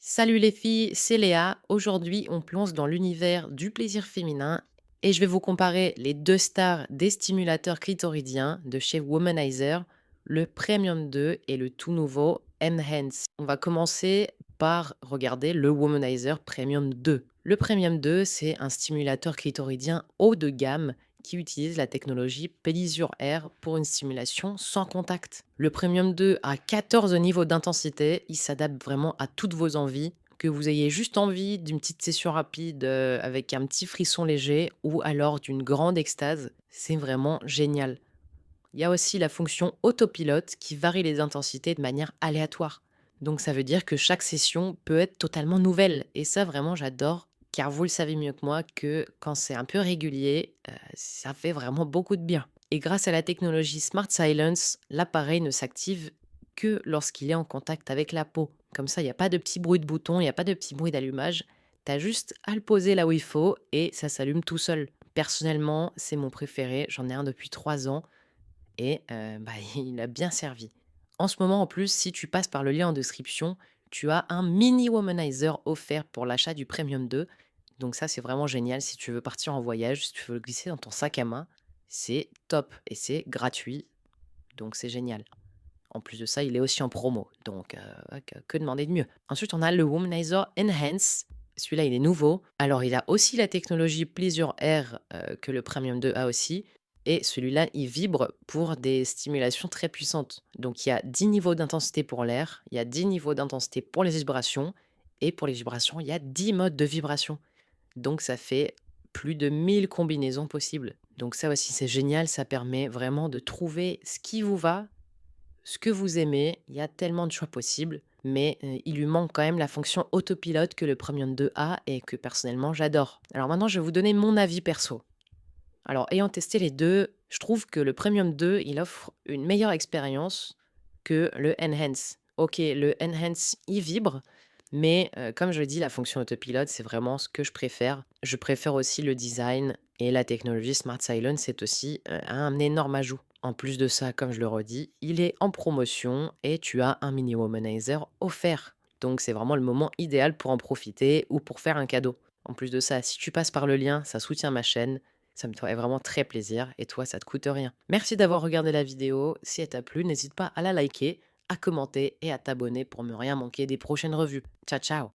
Salut les filles, c'est Léa. Aujourd'hui, on plonge dans l'univers du plaisir féminin et je vais vous comparer les deux stars des stimulateurs clitoridiens de chez Womanizer, le Premium 2 et le tout nouveau Enhance. On va commencer par regarder le Womanizer Premium 2. Le Premium 2, c'est un stimulateur clitoridien haut de gamme qui utilise la technologie Pelisure Air pour une stimulation sans contact. Le Premium 2 a 14 niveaux d'intensité, il s'adapte vraiment à toutes vos envies, que vous ayez juste envie d'une petite session rapide avec un petit frisson léger ou alors d'une grande extase, c'est vraiment génial. Il y a aussi la fonction autopilote qui varie les intensités de manière aléatoire. Donc ça veut dire que chaque session peut être totalement nouvelle. Et ça vraiment j'adore, car vous le savez mieux que moi que quand c'est un peu régulier, ça fait vraiment beaucoup de bien. Et grâce à la technologie Smart Silence, l'appareil ne s'active que lorsqu'il est en contact avec la peau. Comme ça, il n'y a pas de petit bruit de bouton, il n'y a pas de petit bruit d'allumage. T'as juste à le poser là où il faut et ça s'allume tout seul. Personnellement, c'est mon préféré, j'en ai un depuis 3 ans et bah, il a bien servi. En ce moment, en plus, si tu passes par le lien en description, tu as un mini womanizer offert pour l'achat du Premium 2. Donc ça, c'est vraiment génial si tu veux partir en voyage, si tu veux le glisser dans ton sac à main, c'est top et c'est gratuit, donc c'est génial. En plus de ça, il est aussi en promo, donc ouais, que demander de mieux? Ensuite, on a le Womanizer Enhance. Celui-là, il est nouveau. Alors, il a aussi la technologie Pleasure Air, que le Premium 2 a aussi et celui-là, il vibre pour des stimulations très puissantes. Donc il y a 10 niveaux d'intensité pour l'air, il y a 10 niveaux d'intensité pour les vibrations et pour les vibrations, il y a 10 modes de vibration. Donc ça fait plus de 1000 combinaisons possibles. Donc ça aussi, c'est génial, ça permet vraiment de trouver ce qui vous va, ce que vous aimez, il y a tellement de choix possibles, mais il lui manque quand même la fonction autopilote que le Premium 2 a et que personnellement j'adore. Alors maintenant, je vais vous donner mon avis perso. Alors ayant testé les 2, je trouve que le Premium 2, il offre une meilleure expérience que le Enhance. OK, le Enhance, il vibre, mais comme je le dis, la fonction autopilote, c'est vraiment ce que je préfère. Je préfère aussi le design et la technologie Smart Silence, c'est aussi, un énorme ajout. En plus de ça, comme je le redis, il est en promotion et tu as un mini womanizer offert. Donc c'est vraiment le moment idéal pour en profiter ou pour faire un cadeau. En plus de ça, si tu passes par le lien, ça soutient ma chaîne, ça me ferait vraiment très plaisir et toi, ça te coûte rien. Merci d'avoir regardé la vidéo. Si elle t'a plu, n'hésite pas à la liker, à commenter et à t'abonner pour ne rien manquer des prochaines revues. Ciao, ciao!